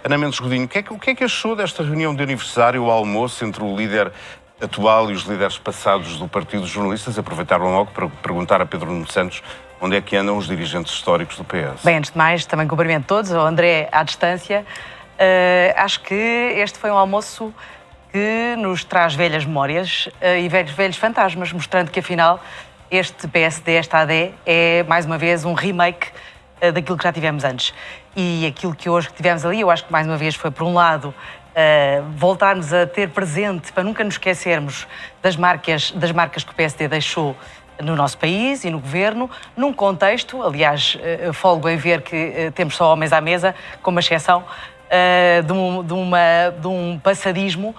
Ana Mendes Godinho, o que é que achou desta reunião de aniversário, o almoço entre o líder atual e os líderes passados do partido? Os jornalistas aproveitaram logo para perguntar a Pedro Nuno Santos onde é que andam os dirigentes históricos do PS. Bem, antes de mais, também cumprimento todos, o André à distância. Acho que este foi um almoço que nos traz velhas memórias e velhos fantasmas, mostrando que, afinal, este PSD, esta AD, é, mais uma vez, um remake daquilo que já tivemos antes. E aquilo que hoje tivemos ali, eu acho que, mais uma vez, foi, por um lado, voltarmos a ter presente, para nunca nos esquecermos das marcas que o PSD deixou no nosso país e no governo, num contexto, aliás, folgo em ver que temos só homens à mesa, com uma exceção, de um passadismo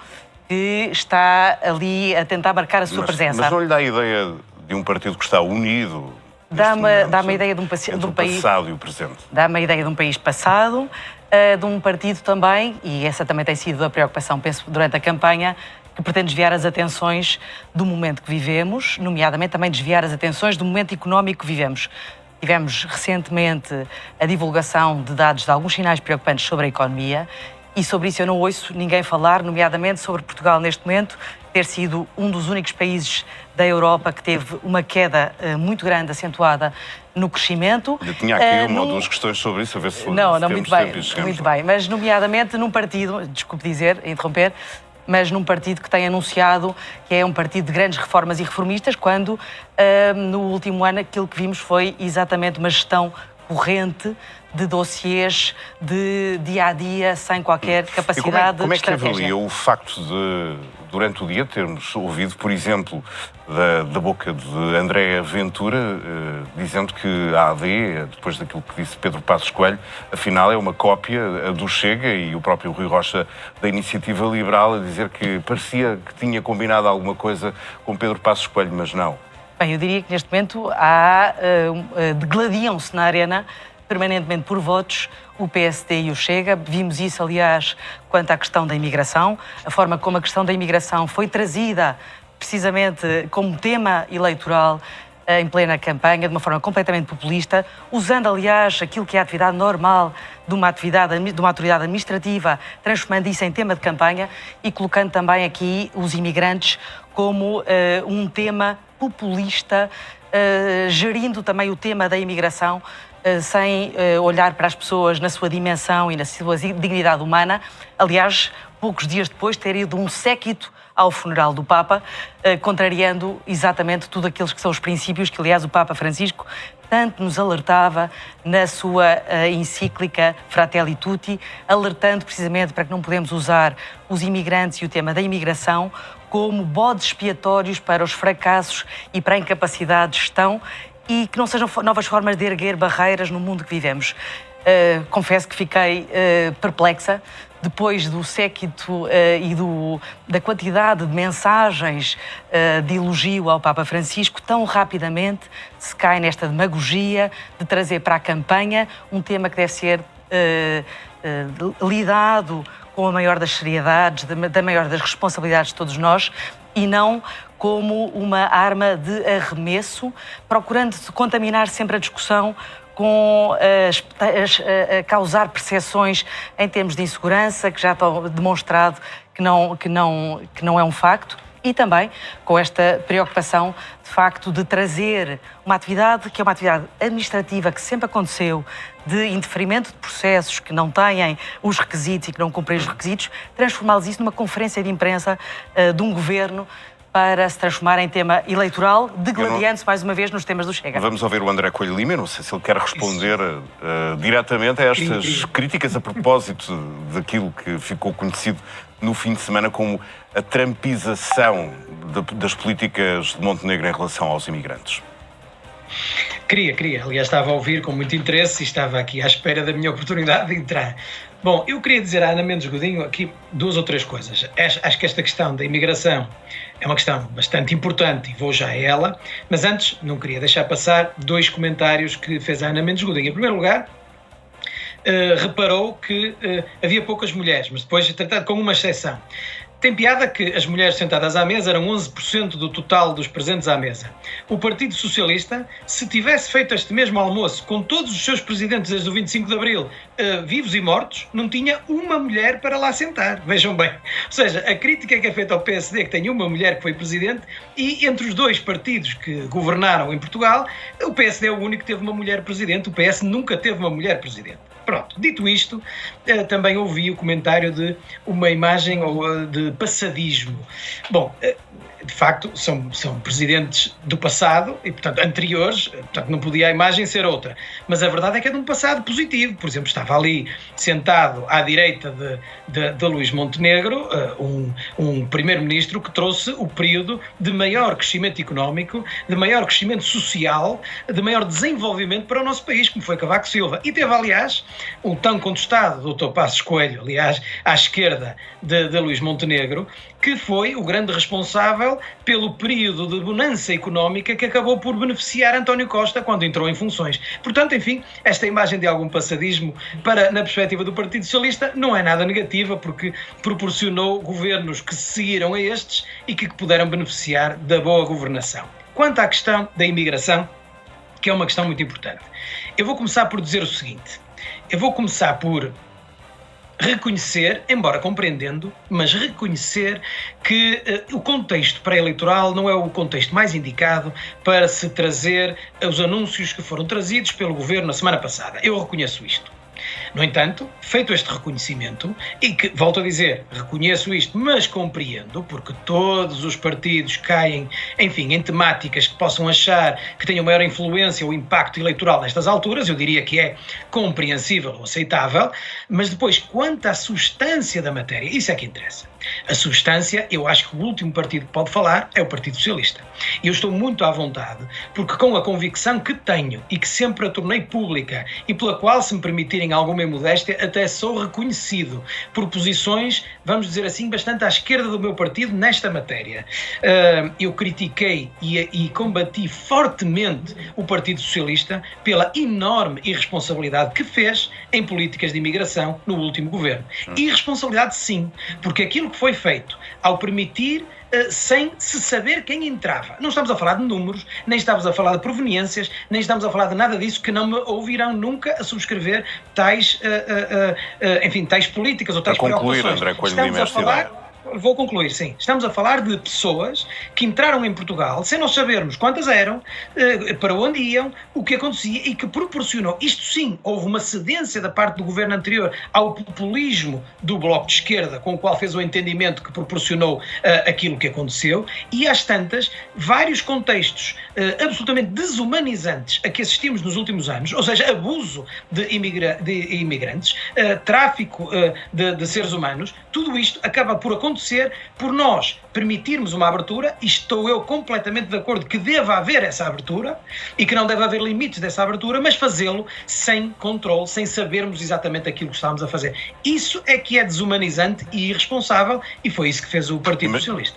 que está ali a tentar marcar a sua presença. Mas não lhe dá a ideia de um partido que está unido? Dá-me a ideia de um país... passado e o presente. Dá-me a ideia de um país passado, de um partido também, e essa também tem sido a preocupação, penso, durante a campanha, que pretende desviar as atenções do momento que vivemos, nomeadamente também desviar as atenções do momento económico que vivemos. Tivemos recentemente a divulgação de dados de alguns sinais preocupantes sobre a economia e sobre isso eu não ouço ninguém falar, nomeadamente sobre Portugal neste momento ter sido um dos únicos países da Europa que teve uma queda muito grande, acentuada no crescimento. Eu tinha aqui uma ou duas questões sobre isso, a ver se não, muito bem, mas nomeadamente num partido, desculpe interromper, mas num partido que tem anunciado que é um partido de grandes reformas e reformistas, quando no último ano aquilo que vimos foi exatamente uma gestão corrente de dossiês de dia a dia, sem qualquer capacidade de como é que estratégia. avalia o facto de, durante o dia, termos ouvido, por exemplo, da boca de André Ventura, dizendo que a AD, depois daquilo que disse Pedro Passos Coelho, afinal é uma cópia do Chega, e o próprio Rui Rocha da Iniciativa Liberal a dizer que parecia que tinha combinado alguma coisa com Pedro Passos Coelho, mas não. Bem, eu diria que neste momento degladiam-se na arena permanentemente por votos o PSD e o Chega. Vimos isso, aliás, quanto à questão da imigração, a forma como a questão da imigração foi trazida precisamente como tema eleitoral em plena campanha, de uma forma completamente populista, usando, aliás, aquilo que é a atividade normal de uma autoridade administrativa, transformando isso em tema de campanha e colocando também aqui os imigrantes como um tema populista, gerindo também o tema da imigração, sem olhar para as pessoas na sua dimensão e na sua dignidade humana. Aliás, poucos dias depois ter ido um séquito ao funeral do Papa, contrariando exatamente tudo aqueles que são os princípios que, aliás, o Papa Francisco tanto nos alertava na sua encíclica Fratelli Tutti, alertando precisamente para que não podemos usar os imigrantes e o tema da imigração como bodes expiatórios para os fracassos e para a incapacidade de gestão, e que não sejam novas formas de erguer barreiras no mundo que vivemos. Confesso que fiquei perplexa depois do séquito e da quantidade de mensagens de elogio ao Papa Francisco. Tão rapidamente se cai nesta demagogia de trazer para a campanha um tema que deve ser lidado com a maior das seriedades, da maior das responsabilidades de todos nós, e não como uma arma de arremesso, procurando contaminar sempre a discussão com a causar percepções em termos de insegurança, que já está demonstrado que não é um facto, e também com esta preocupação, de facto, de trazer uma atividade que é uma atividade administrativa que sempre aconteceu, de indeferimento de processos que não têm os requisitos e que não cumprem os requisitos, transformá-los isso numa conferência de imprensa de um governo para se transformar em tema eleitoral, degladiando-se mais uma vez nos temas do Chega. Vamos ouvir o André Coelho Lima, não sei se ele quer responder diretamente a estas críticas a propósito daquilo que ficou conhecido no fim de semana como a trampização das políticas de Montenegro em relação aos imigrantes. Queria. Aliás, estava a ouvir com muito interesse e estava aqui à espera da minha oportunidade de entrar. Bom, eu queria dizer à Ana Mendes Godinho aqui duas ou três coisas. Acho que esta questão da imigração é uma questão bastante importante e vou já a ela, mas antes não queria deixar passar dois comentários que fez a Ana Mendes Godinho. Em primeiro lugar, reparou que havia poucas mulheres, mas depois, tratado com uma exceção. Tem piada que as mulheres sentadas à mesa eram 11% do total dos presentes à mesa. O Partido Socialista, se tivesse feito este mesmo almoço com todos os seus presidentes desde o 25 de Abril, vivos e mortos, não tinha uma mulher para lá sentar. Vejam bem. Ou seja, a crítica que é feita ao PSD, que tem uma mulher que foi presidente, e entre os dois partidos que governaram em Portugal, o PSD é o único que teve uma mulher presidente, o PS nunca teve uma mulher presidente. Pronto, dito isto, também ouvi o comentário de uma imagem de passadismo. Bom, de facto, são presidentes do passado e, portanto, anteriores, portanto, não podia a imagem ser outra. Mas a verdade é que é de um passado positivo. Por exemplo, estava ali sentado à direita de Luís Montenegro, um primeiro-ministro que trouxe o período de maior crescimento económico, de maior crescimento social, de maior desenvolvimento para o nosso país, como foi Cavaco Silva. E teve, aliás, um tão contestado Dr. Passos Coelho, aliás, à esquerda de Luís Montenegro, que foi o grande responsável pelo período de bonança económica que acabou por beneficiar António Costa quando entrou em funções. Portanto, enfim, esta imagem de algum passadismo na perspectiva do Partido Socialista não é nada negativa, porque proporcionou governos que se seguiram a estes e que puderam beneficiar da boa governação. Quanto à questão da imigração, que é uma questão muito importante, eu vou começar por dizer o seguinte. Eu vou começar por reconhecer, embora compreendendo, mas reconhecer que o contexto pré-eleitoral não é o contexto mais indicado para se trazer os anúncios que foram trazidos pelo governo na semana passada. Eu reconheço isto. No entanto, feito este reconhecimento, e que, volto a dizer, reconheço isto, mas compreendo, porque todos os partidos caem, enfim, em temáticas que possam achar que tenham maior influência ou impacto eleitoral nestas alturas, eu diria que é compreensível ou aceitável, mas depois, quanto à substância da matéria, isso é que interessa. A substância, eu acho que o último partido que pode falar é o Partido Socialista. E eu estou muito à vontade, porque com a convicção que tenho e que sempre a tornei pública e pela qual, se me permitirem alguma imodéstia, até sou reconhecido por posições, vamos dizer assim, bastante à esquerda do meu partido nesta matéria. Eu critiquei e combati fortemente o Partido Socialista pela enorme irresponsabilidade que fez em políticas de imigração no último governo. Irresponsabilidade, sim, porque aquilo que foi feito ao permitir sem se saber quem entrava. Não estamos a falar de números, nem estamos a falar de proveniências, nem estamos a falar de nada disso, que não me ouvirão nunca a subscrever tais políticas ou tais preocupações. André Coelho Lima, esta ideia. Vou concluir, sim. Estamos a falar de pessoas que entraram em Portugal sem nós sabermos quantas eram, para onde iam, o que acontecia e que proporcionou. Isto sim, houve uma cedência da parte do governo anterior ao populismo do Bloco de Esquerda, com o qual fez o entendimento que proporcionou aquilo que aconteceu, e às tantas, vários contextos absolutamente desumanizantes a que assistimos nos últimos anos, ou seja, abuso de imigrantes, tráfico de seres humanos, tudo isto acaba por acontecer por nós permitirmos uma abertura, e estou eu completamente de acordo que deva haver essa abertura e que não deve haver limites dessa abertura, mas fazê-lo sem controle, sem sabermos exatamente aquilo que estamos a fazer. Isso é que é desumanizante e irresponsável, e foi isso que fez o Partido Socialista.